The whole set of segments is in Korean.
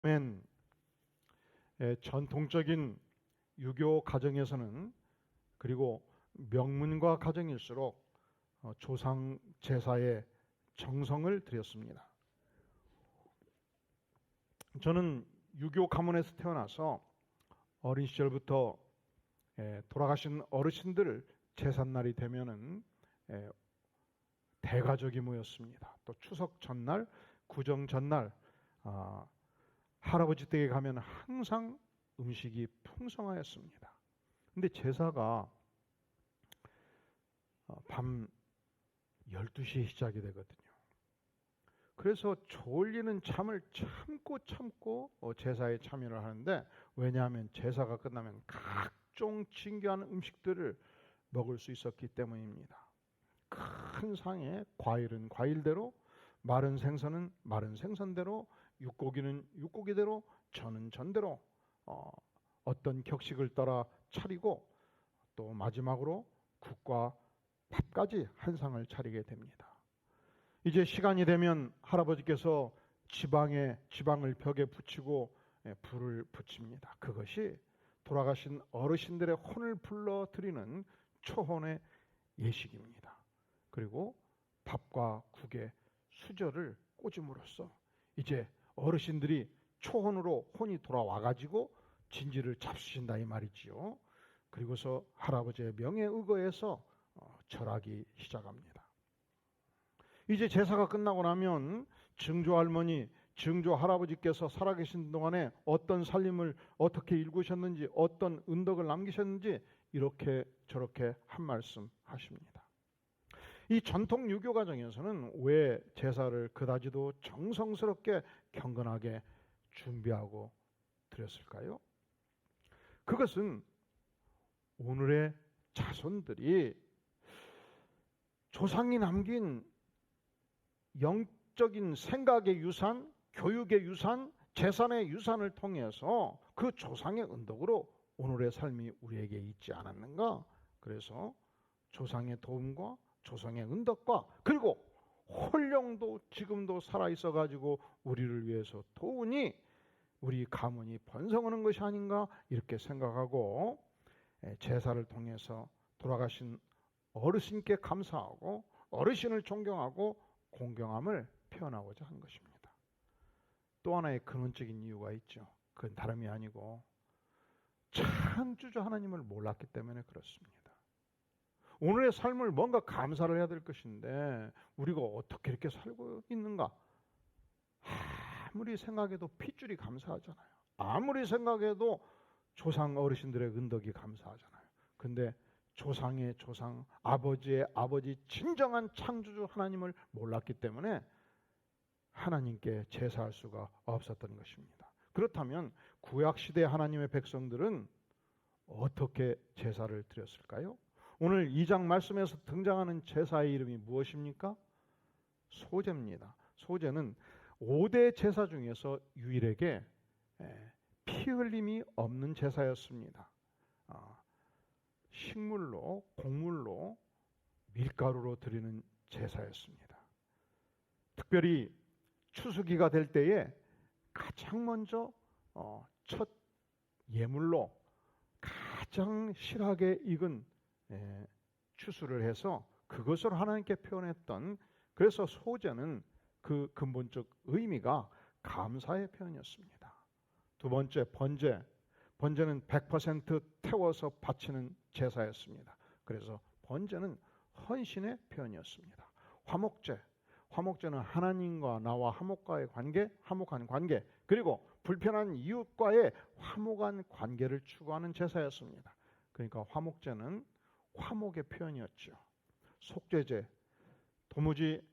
맨 전통적인 유교 가정에서는 그리고 명문과 가정일수록 조상 제사에 정성을 들였습니다. 저는 유교 가문에서 태어나서 어린 시절부터 돌아가신 어르신들 제삿날이 되면은 대가족이 모였습니다. 또 추석 전날, 구정 전날 할아버지 댁에 가면 항상 음식이 풍성하였습니다. 근데 제사가 밤 12시에 시작이 되거든요. 그래서 졸리는 잠을 참고 제사에 참여를 하는데, 왜냐하면 제사가 끝나면 각종 진귀한 음식들을 먹을 수 있었기 때문입니다. 큰 상에 과일은 과일대로, 마른 생선은 마른 생선대로, 육고기는 육고기대로, 전은 전대로 어떤 격식을 따라 차리고, 또 마지막으로 국과 밥까지 한 상을 차리게 됩니다. 이제 시간이 되면 할아버지께서 지방을 벽에 붙이고 불을 붙입니다. 그것이 돌아가신 어르신들의 혼을 불러들이는 초혼의 예식입니다. 그리고 밥과 국에 수저를 꽂음으로써 이제 어르신들이 초혼으로 혼이 돌아와가지고 진지를 잡수신다 이 말이지요. 그리고서 할아버지의 명에 의거해서 절하기 시작합니다. 이제 제사가 끝나고 나면 증조 할머니, 증조 할아버지께서 살아계신 동안에 어떤 살림을 어떻게 일구셨는지, 어떤 은덕을 남기셨는지 이렇게 저렇게 한 말씀 하십니다. 이 전통 유교 가정에서는 왜 제사를 그다지도 정성스럽게 경건하게 준비하고 드렸을까요? 그것은 오늘의 자손들이 조상이 남긴 영적인 생각의 유산, 교육의 유산, 재산의 유산을 통해서 그 조상의 은덕으로 오늘의 삶이 우리에게 있지 않았는가? 그래서 조상의 도움과 조상의 은덕과 그리고 홀령도 지금도 살아있어 가지고 우리를 위해서 도우니 우리 가문이 번성하는 것이 아닌가 이렇게 생각하고 제사를 통해서 돌아가신 어르신께 감사하고 어르신을 존경하고 공경함을 표현하고자 한 것입니다. 또 하나의 근원적인 이유가 있죠. 그건 다름이 아니고 창조주 하나님을 몰랐기 때문에 그렇습니다. 오늘의 삶을 뭔가 감사를 해야 될 것인데 우리가 어떻게 이렇게 살고 있는가? 아무리 생각해도 핏줄이 감사하잖아요. 아무리 생각해도 조상 어르신들의 은덕이 감사하잖아요. 근데 조상의 조상, 아버지의 아버지, 진정한 창조주 하나님을 몰랐기 때문에 하나님께 제사할 수가 없었던 것입니다. 그렇다면 구약시대 하나님의 백성들은 어떻게 제사를 드렸을까요? 오늘 2장 말씀에서 등장하는 제사의 이름이 무엇입니까? 소제입니다. 소제는 5대 제사 중에서 유일하게 피 흘림이 없는 제사였습니다. 식물로, 곡물로, 밀가루로 드리는 제사였습니다. 특별히 추수기가 될 때에 가장 먼저 첫 예물로 가장 실하게 익은 추수를 해서 그것을 하나님께 표현했던, 그래서 소제는 그 근본적 의미가 감사의 표현이었습니다. 두 번째, 번제는 100% 태워서 바치는 제사였습니다. 그래서 번제는 헌신의 표현이었습니다. 화목제는 하나님과 나와 화목한 관계, 그리고 불편한 이웃과의 화목한 관계를 추구하는 제사였습니다. 그러니까 화목제는 화목의 표현이었죠. 속죄제, 도무지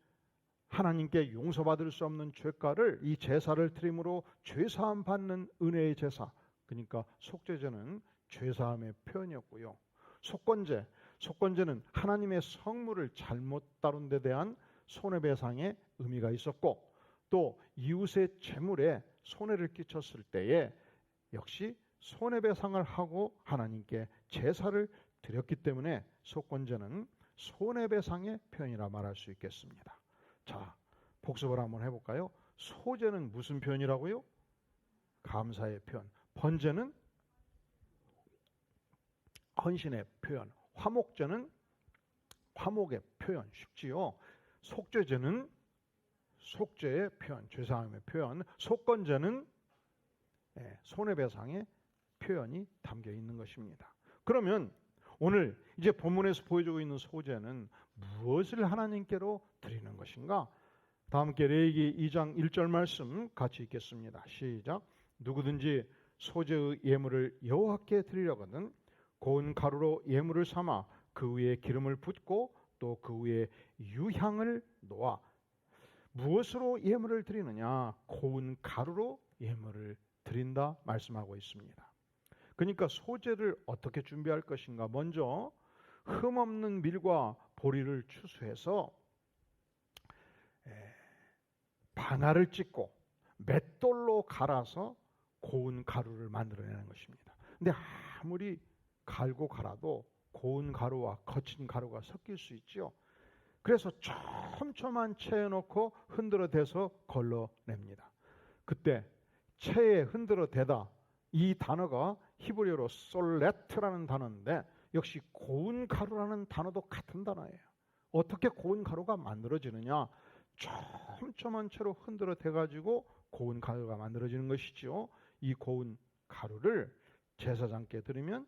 하나님께 용서받을 수 없는 죄가를 이 제사를 드림으로 죄사함 받는 은혜의 제사, 그러니까 속죄제는 죄사함의 표현이었고요. 속건제는 하나님의 성물을 잘못 다룬 데 대한 손해배상의 의미가 있었고, 또 이웃의 재물에 손해를 끼쳤을 때에 역시 손해배상을 하고 하나님께 제사를 드렸기 때문에 속건제는 손해배상의 표현이라 말할 수 있겠습니다. 자, 복습을 한번 해볼까요? 소제는 무슨 표현이라고요? 감사의 표현, 번제는 헌신의 표현, 화목제는 화목의 표현, 쉽지요. 속죄제는 속죄의 표현, 죄사함의 표현, 속건제는 손해배상의 표현이 담겨 있는 것입니다. 그러면 오늘 이제 본문에서 보여주고 있는 소제는 무엇을 하나님께로 드리는 것인가? 다 함께 레위기 2장 1절 말씀 같이 읽겠습니다. 시작. 누구든지 소제의 예물을 여호와께 드리려거든 고운 가루로 예물을 삼아 그 위에 기름을 붓고 또 그 위에 유향을 놓아. 무엇으로 예물을 드리느냐? 고운 가루로 예물을 드린다 말씀하고 있습니다. 그러니까 소제를 어떻게 준비할 것인가? 먼저 흠없는 밀과 보리를 추수해서 반알을 찢고 맷돌로 갈아서 고운 가루를 만들어내는 것입니다. 근데 아무리 갈고 갈아도 고운 가루와 거친 가루가 섞일 수 있죠. 그래서 촘촘한 체에 넣고 흔들어 대서 걸러냅니다. 그때 체에 흔들어 대다, 이 단어가 히브리어로 솔레트라는 단어인데 역시 고운 가루라는 단어도 같은 단어예요. 어떻게 고운 가루가 만들어지느냐? 촘촘한 채로 흔들어 대가지고 고운 가루가 만들어지는 것이죠. 이 고운 가루를 제사장께 드리면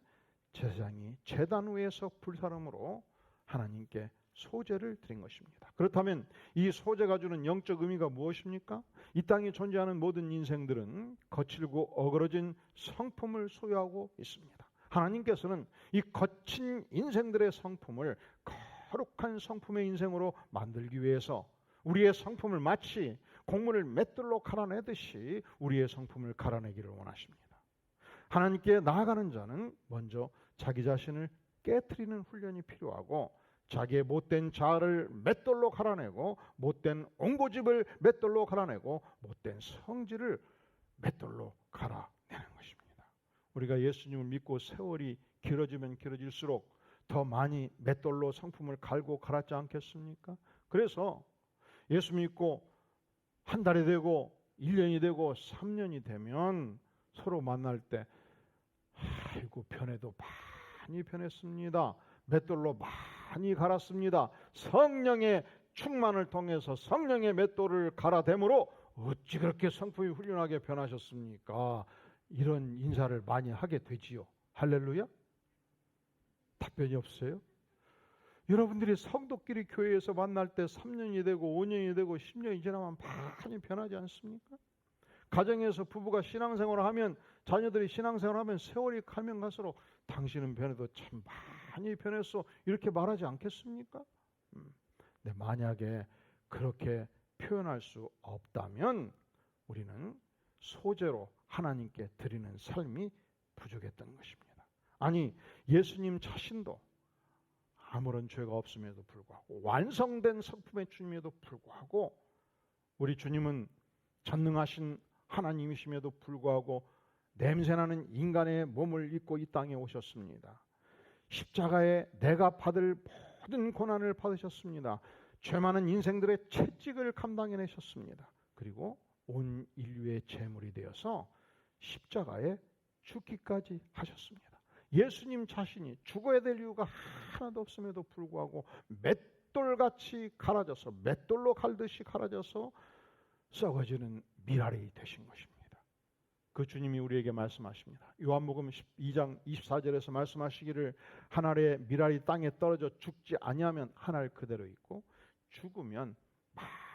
제사장이 제단 위에서 불사름으로 하나님께 소제를 드린 것입니다. 그렇다면 이 소제가 주는 영적 의미가 무엇입니까? 이 땅에 존재하는 모든 인생들은 거칠고 어그러진 성품을 소유하고 있습니다. 하나님께서는 이 거친 인생들의 성품을 거룩한 성품의 인생으로 만들기 위해서 우리의 성품을 마치 곡물을 맷돌로 갈아내듯이 우리의 성품을 갈아내기를 원하십니다. 하나님께 나아가는 자는 먼저 자기 자신을 깨트리는 훈련이 필요하고 자기의 못된 자아를 맷돌로 갈아내고 못된 옹고집을 맷돌로 갈아내고 못된 성질을 맷돌로 갈아내는 것입니다. 우리가 예수님을 믿고 세월이 길어지면 길어질수록 더 많이 맷돌로 성품을 갈고 갈았지 않겠습니까? 그래서 예수 믿고 한 달이 되고 1년이 되고 3년이 되면 서로 만날 때 아이고 변해도 많이 변했습니다. 맷돌로 많이 갈았습니다. 성령의 충만을 통해서 성령의 맷돌을 갈아대므로 어찌 그렇게 성품이 훌륭하게 변하셨습니까? 이런 인사를 많이 하게 되지요. 할렐루야? 답변이 없어요? 여러분들이 성도끼리 교회에서 만날 때 3년이 되고 5년이 되고 10년이 지나면 많이 변하지 않습니까? 가정에서 부부가 신앙생활을 하면 자녀들이 신앙생활을 하면 세월이 가면 갈수록 당신은 변해도 참 많이 변했어 이렇게 말하지 않겠습니까? 근데 만약에 그렇게 표현할 수 없다면 우리는 소제로 하나님께 드리는 삶이 부족했던 것입니다. 아니 예수님 자신도 아무런 죄가 없음에도 불구하고 완성된 성품의 주님에도 불구하고 우리 주님은 전능하신 하나님이심에도 불구하고 냄새나는 인간의 몸을 입고 이 땅에 오셨습니다. 십자가에 내가 받을 모든 고난을 받으셨습니다. 죄 많은 인생들의 채찍을 감당해내셨습니다. 그리고 온 인류의 제물이 되어서 십자가에 죽기까지 하셨습니다. 예수님 자신이 죽어야 될 이유가 하나도 없음에도 불구하고 맷돌같이 갈아져서 맷돌로 갈듯이 갈아져서 썩어지는 밀알이 되신 것입니다. 그 주님이 우리에게 말씀하십니다. 요한복음 2장 24절에서 말씀하시기를 한 알의 밀알이 땅에 떨어져 죽지 아니하면 한 알 그대로 있고 죽으면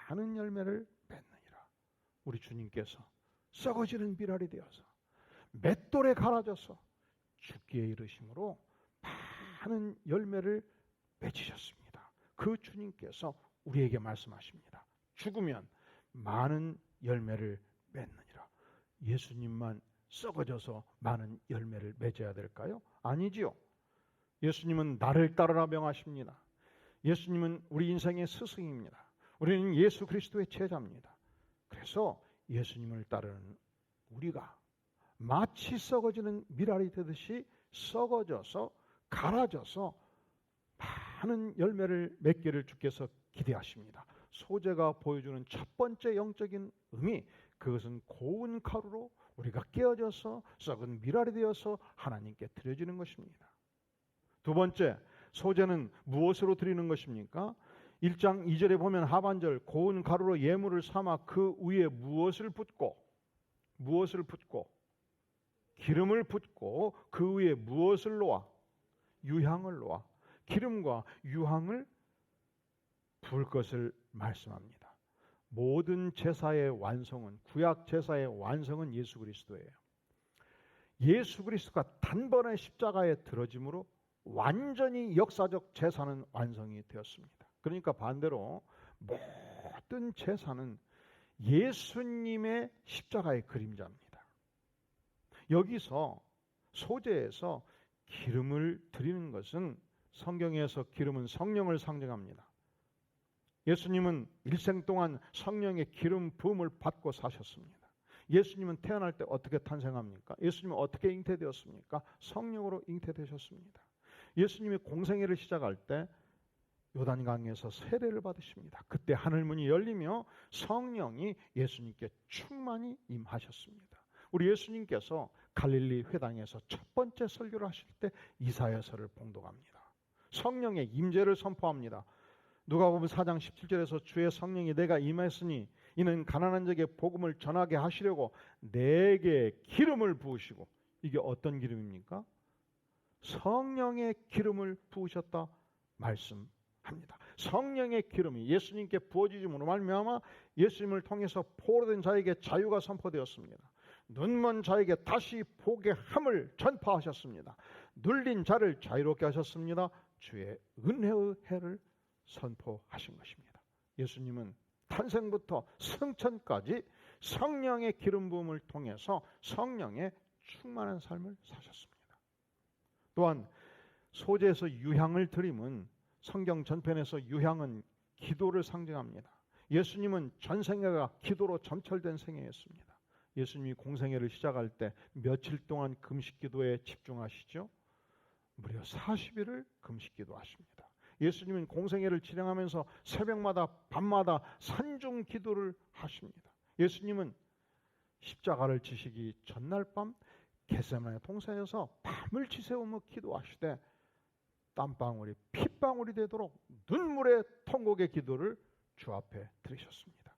많은 열매를 맺느니라. 우리 주님께서 썩어지는 밀알이 되어서 맷돌에 갈아져서 죽기에 이르심으로 많은 열매를 맺으셨습니다. 그 주님께서 우리에게 말씀하십니다. 죽으면 많은 열매를 맺느니라. 예수님만 썩어져서 많은 열매를 맺어야 될까요? 아니지요. 예수님은 나를 따르라 명하십니다. 예수님은 우리 인생의 스승입니다. 우리는 예수 그리스도의 제자입니다. 그래서 예수님을 따르는 우리가 마치 썩어지는 밀알이 되듯이 썩어져서 갈아져서 많은 열매를 맺기를 주께서 기대하십니다. 소제가 보여주는 첫 번째 영적인 의미, 그것은 고운 가루로 우리가 깨어져서 썩은 미랄이 되어서 하나님께 드려지는 것입니다. 두 번째, 소제는 무엇으로 드리는 것입니까? 1장 2절에 보면 하반절 고운 가루로 예물을 삼아 그 위에 무엇을 붓고 기름을 붓고 그 위에 무엇을 놓아? 유향을 놓아 기름과 유향을 부을 것을 말씀합니다. 모든 제사의 완성은, 구약 제사의 완성은 예수 그리스도예요. 예수 그리스도가 단번에 십자가에 들어짐으로 완전히 역사적 제사는 완성이 되었습니다. 그러니까 반대로 모든 제사는 예수님의 십자가의 그림자입니다. 여기서 소제에서 기름을 드리는 것은, 성경에서 기름은 성령을 상징합니다. 예수님은 일생 동안 성령의 기름 부음을 받고 사셨습니다. 예수님은 태어날 때 어떻게 탄생합니까? 예수님은 어떻게 잉태되었습니까? 성령으로 잉태되셨습니다. 예수님이 공생애를 시작할 때 요단강에서 세례를 받으십니다. 그때 하늘문이 열리며 성령이 예수님께 충만히 임하셨습니다. 우리 예수님께서 갈릴리 회당에서 첫 번째 설교를 하실 때 이사야서를 봉독합니다. 성령의 임재를 선포합니다. 누가복음 4장 17절에서 주의 성령이 내가 임했으니 이는 가난한 자에게 복음을 전하게 하시려고 내게 기름을 부으시고, 이게 어떤 기름입니까? 성령의 기름을 부으셨다 말씀합니다. 성령의 기름이 예수님께 부어지심으로 말미암아 예수님을 통해서 포로된 자에게 자유가 선포되었습니다. 눈먼 자에게 다시 보게 함을 전파하셨습니다. 눌린 자를 자유롭게 하셨습니다. 주의 은혜의 해를 선포하신 것입니다. 예수님은 탄생부터 승천까지 성령의 기름 부음을 통해서 성령의 충만한 삶을 사셨습니다. 또한 소제에서 유향을 드림은, 성경 전편에서 유향은 기도를 상징합니다. 예수님은 전생애가 기도로 점철된 생애였습니다. 예수님이 공생애를 시작할 때 며칠 동안 금식 기도에 집중하시죠? 무려 40일을 금식 기도하십니다. 예수님은 공생애를 진행하면서 새벽마다 밤마다 산중 기도를 하십니다. 예수님은 십자가를 지시기 전날 밤 겟세마네 동산에서 밤을 지새우며 기도하시되 땀방울이 핏방울이 되도록 눈물의 통곡의 기도를 주 앞에 드리셨습니다.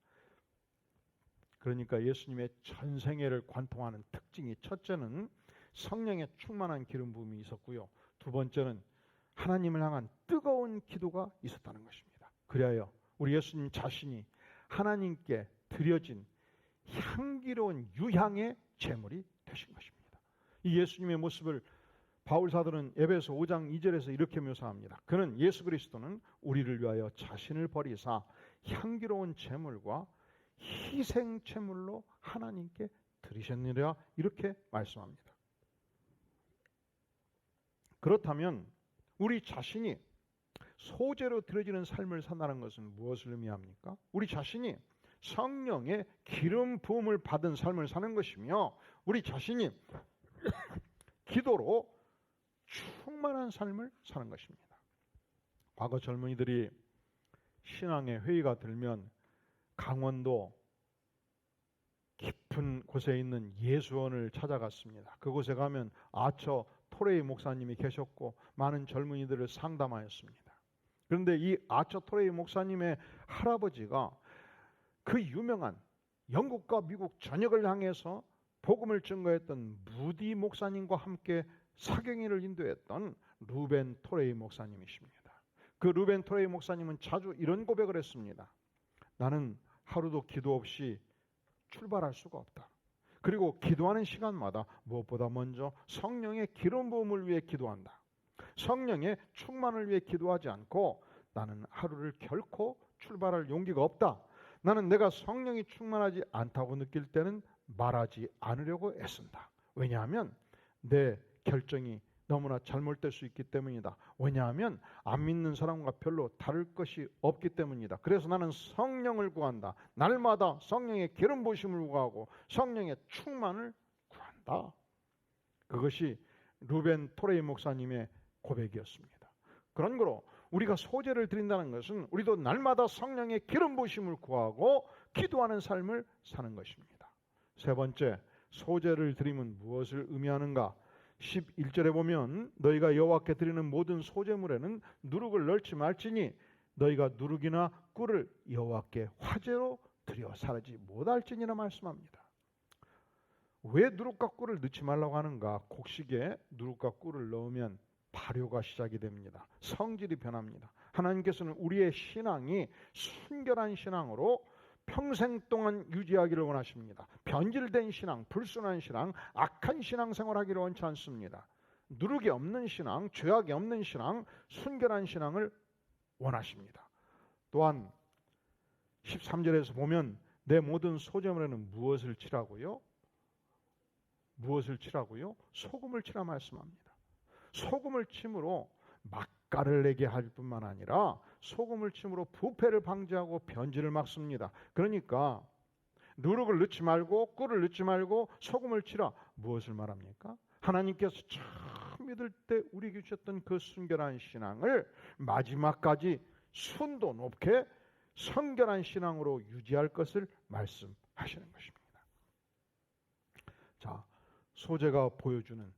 그러니까 예수님의 전생애를 관통하는 특징이, 첫째는 성령의 충만한 기름 부음이 있었고요, 두 번째는 하나님을 향한 뜨거운 기도가 있었다는 것입니다. 그리하여 우리 예수님 자신이 하나님께 드려진 향기로운 유향의 제물이 되신 것입니다. 이 예수님의 모습을 바울 사도는 에베소 5장 2절에서 이렇게 묘사합니다. 그는, 예수 그리스도는 우리를 위하여 자신을 버리사 향기로운 제물과 희생 제물로 하나님께 드리셨느니라, 이렇게 말씀합니다. 그렇다면 우리 자신이 소제로 드려지는 삶을 산다는 것은 무엇을 의미합니까? 우리 자신이 성령의 기름 부음을 받은 삶을 사는 것이며, 우리 자신이 기도로 충만한 삶을 사는 것입니다. 과거 젊은이들이 신앙의 회의가 들면 강원도 깊은 곳에 있는 예수원을 찾아갔습니다. 그곳에 가면 아처 토레이 목사님이 계셨고 많은 젊은이들을 상담하였습니다. 그런데 이 아처 토레이 목사님의 할아버지가 그 유명한 영국과 미국 전역을 향해서 복음을 증거했던 무디 목사님과 함께 사경회를 인도했던 루벤 토레이 목사님이십니다. 그 루벤 토레이 목사님은 자주 이런 고백을 했습니다. 나는 하루도 기도 없이 출발할 수가 없다. 그리고 기도하는 시간마다 무엇보다 먼저 성령의 기름 부음을 위해 기도한다. 성령의 충만을 위해 기도하지 않고 나는 하루를 결코 출발할 용기가 없다. 나는 내가 성령이 충만하지 않다고 느낄 때는 말하지 않으려고 애쓴다. 왜냐하면 내 결정이 너무나 잘못될 수 있기 때문이다. 왜냐하면 안 믿는 사람과 별로 다를 것이 없기 때문이다. 그래서 나는 성령을 구한다. 날마다 성령의 기름 부으심을 구하고 성령의 충만을 구한다. 그것이 루벤 토레이 목사님의 고백이었습니다. 그런 거로 우리가 소제를 드린다는 것은 우리도 날마다 성령의 기름 부으심을 구하고 기도하는 삶을 사는 것입니다. 세 번째, 소제를 드리면 무엇을 의미하는가? 11절에 보면 너희가 여호와께 드리는 모든 소제물에는 누룩을 넣지 말지니 너희가 누룩이나 꿀을 여호와께 화제로 드려 사르지 못할지니라 말씀합니다. 왜 누룩과 꿀을 넣지 말라고 하는가? 곡식에 누룩과 꿀을 넣으면 발효가 시작이 됩니다. 성질이 변합니다. 하나님께서는 우리의 신앙이 순결한 신앙으로 평생 동안 유지하기를 원하십니다. 변질된 신앙, 불순한 신앙, 악한 신앙생활 하기를 원치 않습니다. 누룩이 없는 신앙, 죄악이 없는 신앙, 순결한 신앙을 원하십니다. 또한 13절에서 보면 내 모든 소제물에는 무엇을 치라고요? 무엇을 치라고요? 소금을 치라 말씀합니다. 소금을 침으로 막가를 내게 할 뿐만 아니라 소금을 침으로 부패를 방지하고 변질을 막습니다. 그러니까 누룩을 넣지 말고 꿀을 넣지 말고 소금을 치라. 무엇을 말합니까? 하나님께서 처음 믿을 때 우리에게 주셨던 그 순결한 신앙을 마지막까지 순도 높게 성결한 신앙으로 유지할 것을 말씀하시는 것입니다. 자, 소제가 보여주는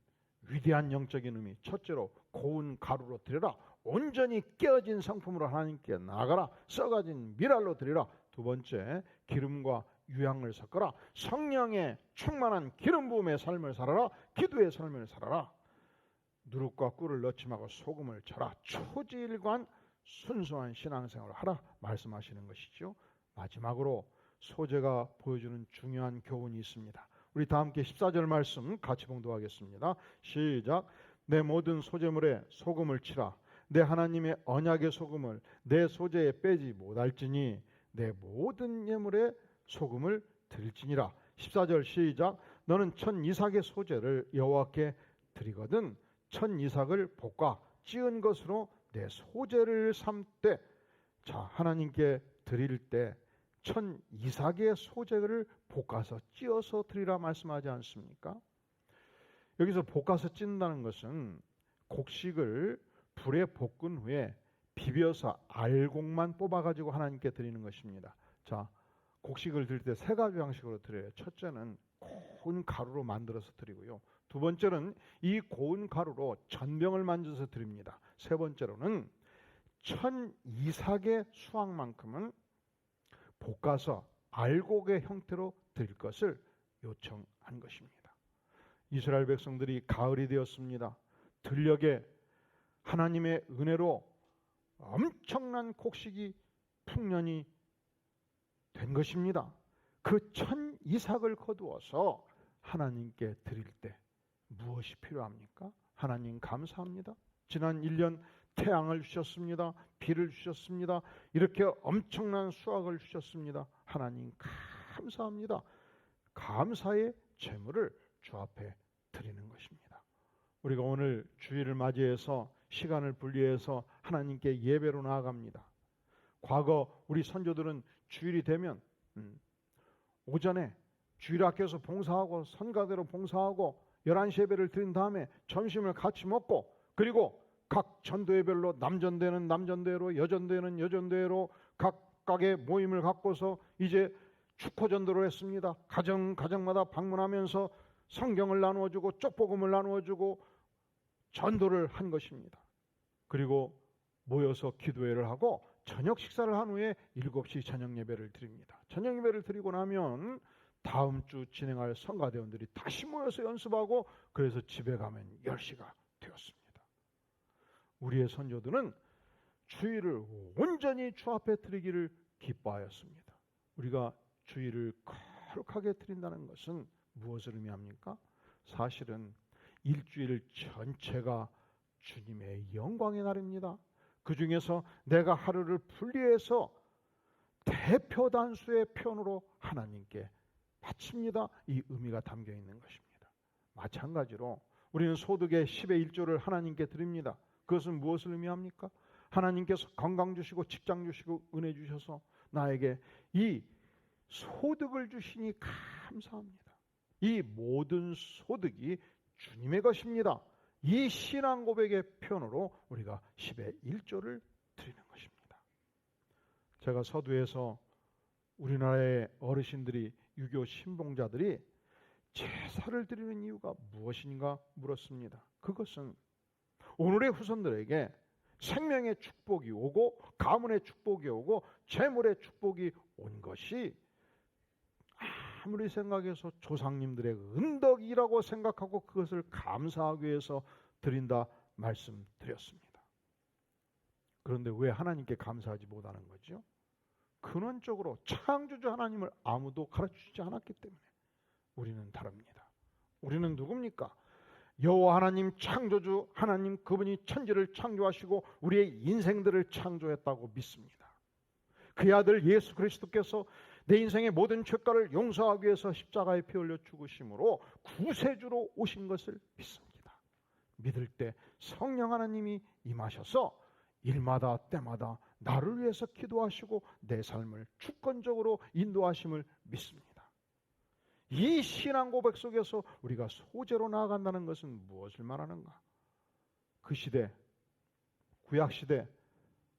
위대한 영적인 의미, 첫째로 고운 가루로 드려라. 온전히 깨어진 상품으로 하나님께 나아가라. 썩어진 밀알로 드리라. 두 번째, 기름과 유향을 섞어라. 성령의 충만한 기름 부음의 삶을 살아라. 기도의 삶을 살아라. 누룩과 꿀을 넣지 말고 소금을 쳐라. 초지일관 순수한 신앙생활을 하라 말씀하시는 것이죠. 마지막으로 소제가 보여주는 중요한 교훈이 있습니다. 우리 다 함께 14절 말씀 같이 봉독하겠습니다. 시작. 내 모든 소제물에 소금을 치라. 내 하나님의 언약의 소금을 내 소제에 빼지 못할지니 내 모든 예물에 소금을 드릴지니라. 14절 시작. 너는 천 이삭의 소제를 여호와께 드리거든 천 이삭을 볶아 찌은 것으로 내 소제를 삼되. 자, 하나님께 드릴 때 천 이삭의 소제를 볶아서 찌어서 드리라 말씀하지 않습니까? 여기서 볶아서 찐다는 것은 곡식을 불에 볶은 후에 비벼서 알곡만 뽑아가지고 하나님께 드리는 것입니다. 자, 곡식을 드릴 때 세 가지 방식으로 드려요. 첫째는 고운 가루로 만들어서 드리고요. 두 번째는 이 고운 가루로 전병을 만들어서 드립니다. 세 번째로는 천 이삭의 수확만큼은 볶아서 알곡의 형태로 드릴 것을 요청한 것입니다. 이스라엘 백성들이 가을이 되었습니다. 들녘에 하나님의 은혜로 엄청난 곡식이 풍년이 된 것입니다. 그 천 이삭을 거두어서 하나님께 드릴 때 무엇이 필요합니까? 하나님 감사합니다. 지난 1년 태양을 주셨습니다. 비를 주셨습니다. 이렇게 엄청난 수확을 주셨습니다. 하나님 감사합니다. 감사의 제물을 주 앞에 드리는 것입니다. 우리가 오늘 주일을 맞이해서 시간을 분리해서 하나님께 예배로 나아갑니다. 과거 우리 선조들은 주일이 되면 오전에 주일학교에서 봉사하고 선가대로 봉사하고 11시 예배를 드린 다음에 점심을 같이 먹고 그리고 각 전도회별로 남전대는 남전대로 여전대는 여전대로 각각의 모임을 갖고서 이제 축호전도를 했습니다. 가정마다 방문하면서 성경을 나누어주고 쪽복음을 나누어주고 전도를 한 것입니다. 그리고 모여서 기도회를 하고 저녁 식사를 한 후에 7시 저녁 예배를 드립니다. 저녁 예배를 드리고 나면 다음 주 진행할 성가대원들이 다시 모여서 연습하고 그래서 집에 가면 10시가 되었습니다. 우리의 선조들은 주일을 온전히 주 앞에 드리기를 기뻐하였습니다. 우리가 주일을 거룩하게 드린다는 것은 무엇을 의미합니까? 사실은 일주일 전체가 주님의 영광의 날입니다. 그 중에서 내가 하루를 분리해서 대표 단수의 편으로 하나님께 바칩니다. 이 의미가 담겨 있는 것입니다. 마찬가지로 우리는 소득의 10의 1조를 하나님께 드립니다. 그것은 무엇을 의미합니까? 하나님께서 건강 주시고 직장 주시고 은혜 주셔서 나에게 이 소득을 주시니 감사합니다. 이 모든 소득이 주님의 것입니다. 이 신앙 고백의 표현으로 우리가 10의 1조를 드리는 것입니다. 제가 서두에서 우리나라의 어르신들이 유교 신봉자들이 제사를 드리는 이유가 무엇인가 물었습니다. 그것은 오늘의 후손들에게 생명의 축복이 오고 가문의 축복이 오고 재물의 축복이 온 것이 아무리 생각해서 조상님들의 은덕이라고 생각하고 그것을 감사하기 위해서 드린다 말씀드렸습니다. 그런데 왜 하나님께 감사하지 못하는 거죠? 근원적으로 창조주 하나님을 아무도 가르치지 않았기 때문에 우리는 다릅니다. 우리는 누굽니까? 여호와 하나님 창조주 하나님, 그분이 천지를 창조하시고 우리의 인생들을 창조했다고 믿습니다. 그의 아들 예수 그리스도께서 내 인생의 모든 죄가를 용서하기 위해서 십자가에 피 흘려 죽으심으로 구세주로 오신 것을 믿습니다. 믿을 때 성령 하나님이 임하셔서 일마다 때마다 나를 위해서 기도하시고 내 삶을 주권적으로 인도하심을 믿습니다. 이 신앙 고백 속에서 우리가 소재로 나아간다는 것은 무엇을 말하는가? 그 시대, 구약시대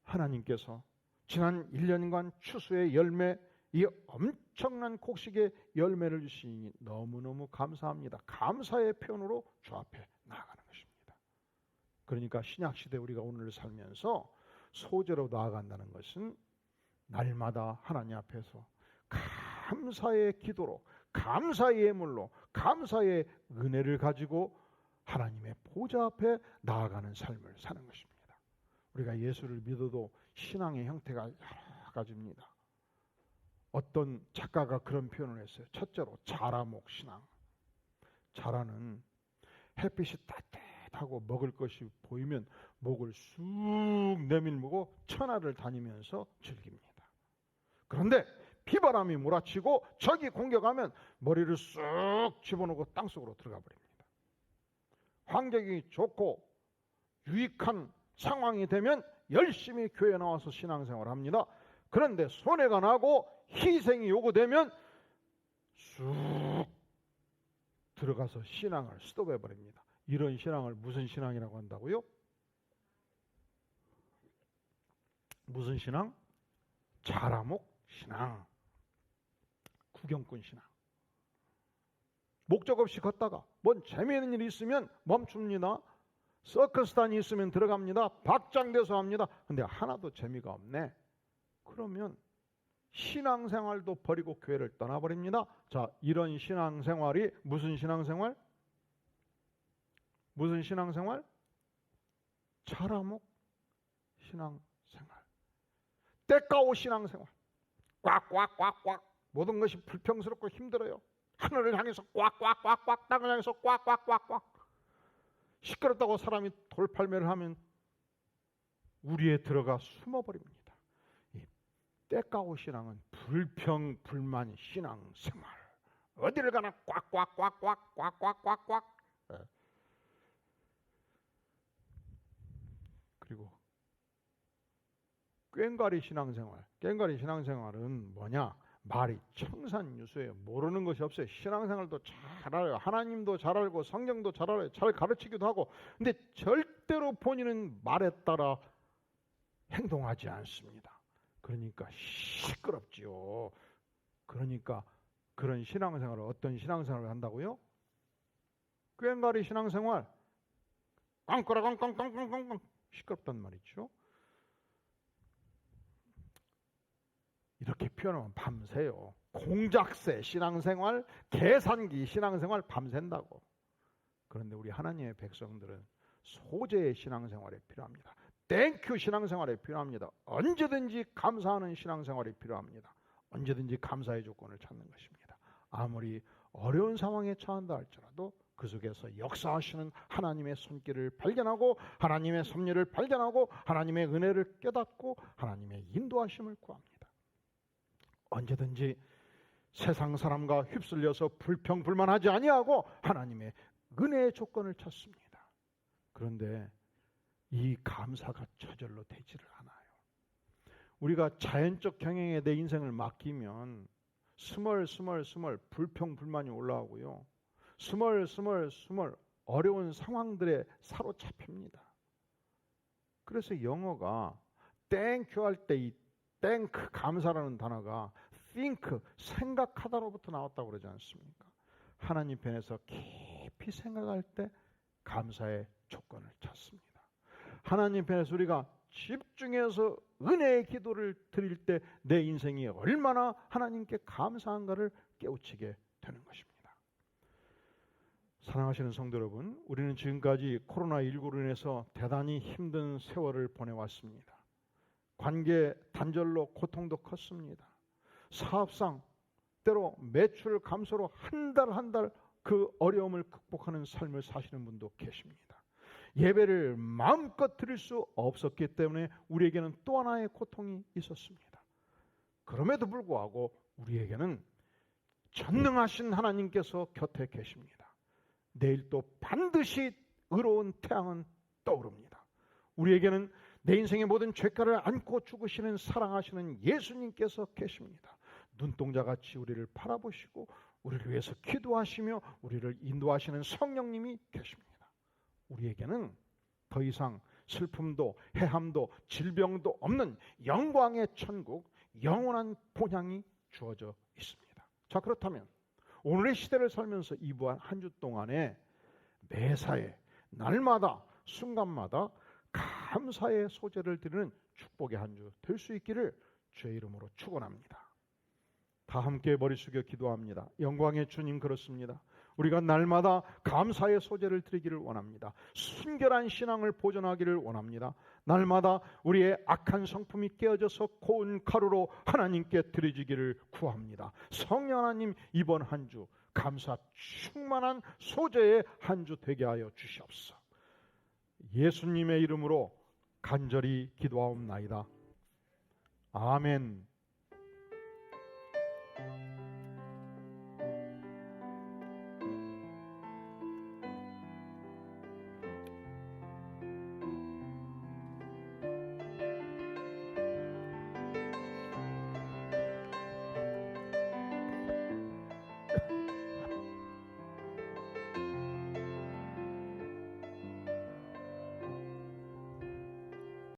하나님께서 지난 1년간 추수의 열매, 이 엄청난 곡식의 열매를 주시니 너무너무 감사합니다. 감사의 표현으로 주 앞에 나아가는 것입니다. 그러니까 신약시대 우리가 오늘 살면서 소재로 나아간다는 것은 날마다 하나님 앞에서 감사의 기도로, 감사의 예물로, 감사의 은혜를 가지고 하나님의 보좌 앞에 나아가는 삶을 사는 것입니다. 우리가 예수를 믿어도 신앙의 형태가 여러 가지입니다. 어떤 작가가 그런 표현을 했어요. 첫째로 자라목 신앙. 자라는 햇빛이 따뜻하고 먹을 것이 보이면 목을 쑥 내밀고 천하를 다니면서 즐깁니다. 그런데 비바람이 몰아치고 적이 공격하면 머리를 쑥 집어넣고 땅속으로 들어가 버립니다. 환경이 좋고 유익한 상황이 되면 열심히 교회에 나와서 신앙생활을 합니다. 그런데 손해가 나고 희생이 요구되면 쑥 들어가서 신앙을 스톱해 버립니다. 이런 신앙을 무슨 신앙이라고 한다고요? 무슨 신앙? 자라목 신앙, 구경꾼 신앙. 목적 없이 걷다가 뭔 재미있는 일이 있으면 멈춥니다. 서커스단이 있으면 들어갑니다. 박장대소 합니다. 근데 하나도 재미가 없네. 그러면 신앙생활도 버리고 교회를 떠나버립니다. 자, 이런 신앙생활이 무슨 신앙생활? 무슨 신앙생활? 자라목 신앙생활. 때까오 신앙생활. 꽉꽉꽉꽉. 모든 것이 불평스럽고 힘들어요. 하늘을 향해서 꽉꽉꽉꽉, 땅을 향해서 꽉꽉꽉꽉. 시끄럽다고 사람이 돌팔매를 하면 우리에 들어가 숨어버립니다. 이 때까오 신앙은 불평불만 신앙생활. 어디를 가나 꽉꽉꽉꽉 꽉꽉꽉꽉. 그리고 꽹과리 신앙생활. 꽹과리 신앙생활은 뭐냐? 말이 청산유수예요. 모르는 것이 없어요. 신앙생활도 잘 알아요. 하나님도 잘 알고 성경도 잘 알아요. 잘 가르치기도 하고. 근데 절대로 본인은 말에 따라 행동하지 않습니다. 그러니까 시끄럽지요. 그러니까 그런 신앙생활을, 어떤 신앙생활을 한다고요? 꽹과리 신앙생활. 깡꼬라깡깡깡깡깡 시끄럽단 말이죠. 이렇게 표현하면 밤새요. 공작새 신앙생활, 계산기 신앙생활 밤샌다고. 그런데 우리 하나님의 백성들은 소재의 신앙생활이 필요합니다. 땡큐 신앙생활이 필요합니다. 언제든지 감사하는 신앙생활이 필요합니다. 언제든지 감사의 조건을 찾는 것입니다. 아무리 어려운 상황에 처한다 할지라도 그 속에서 역사하시는 하나님의 손길을 발견하고 하나님의 섭리를 발견하고 하나님의 은혜를 깨닫고 하나님의 인도하심을 구합니다. 언제든지 세상 사람과 휩쓸려서 불평불만하지 아니하고 하나님의 은혜의 조건을 찾습니다. 그런데 이 감사가 저절로 되지를 않아요. 우리가 자연적 경향에 내 인생을 맡기면 스멀 불평불만이 올라오고요. 스멀 어려운 상황들에 사로잡힙니다. 그래서 영어가 땡큐 할 때 이 땡크 감사라는 단어가 think 생각하다로부터 나왔다고 그러지 않습니까? 하나님 편에서 깊이 생각할 때 감사의 조건을 찾습니다. 하나님 편에서 우리가 집중해서 은혜의 기도를 드릴 때 내 인생이 얼마나 하나님께 감사한가를 깨우치게 되는 것입니다. 사랑하시는 성도 여러분, 우리는 지금까지 코로나19로 인해서 대단히 힘든 세월을 보내왔습니다. 관계 단절로 고통도 컸습니다. 사업상 때로 매출 감소로 한 달 한 달 그 어려움을 극복하는 삶을 사시는 분도 계십니다. 예배를 마음껏 드릴 수 없었기 때문에 우리에게는 또 하나의 고통이 있었습니다. 그럼에도 불구하고 우리에게는 전능하신 하나님께서 곁에 계십니다. 내일 또 반드시 의로운 태양은 떠오릅니다. 우리에게는 내 인생의 모든 죄가를 안고 죽으시는 사랑하시는 예수님께서 계십니다. 눈동자같이 우리를 바라보시고 우리를 위해서 기도하시며 우리를 인도하시는 성령님이 계십니다. 우리에게는 더 이상 슬픔도 해함도 질병도 없는 영광의 천국, 영원한 본향이 주어져 있습니다. 자, 그렇다면 오늘의 시대를 살면서 이번 한 주 동안에 매사에 날마다 순간마다 감사의 소재를 드리는 축복의 한 주 될 수 있기를 주의 이름으로 축원합니다. 다 함께 머리 숙여 기도합니다. 영광의 주님, 그렇습니다. 우리가 날마다 감사의 소재를 드리기를 원합니다. 순결한 신앙을 보존하기를 원합니다. 날마다 우리의 악한 성품이 깨어져서 고운 가루로 하나님께 드려지기를 구합니다. 성령 하나님, 이번 한 주 감사 충만한 소재의 한 주 되게 하여 주시옵소서. 예수님의 이름으로 간절히 기도하옵나이다. 아멘.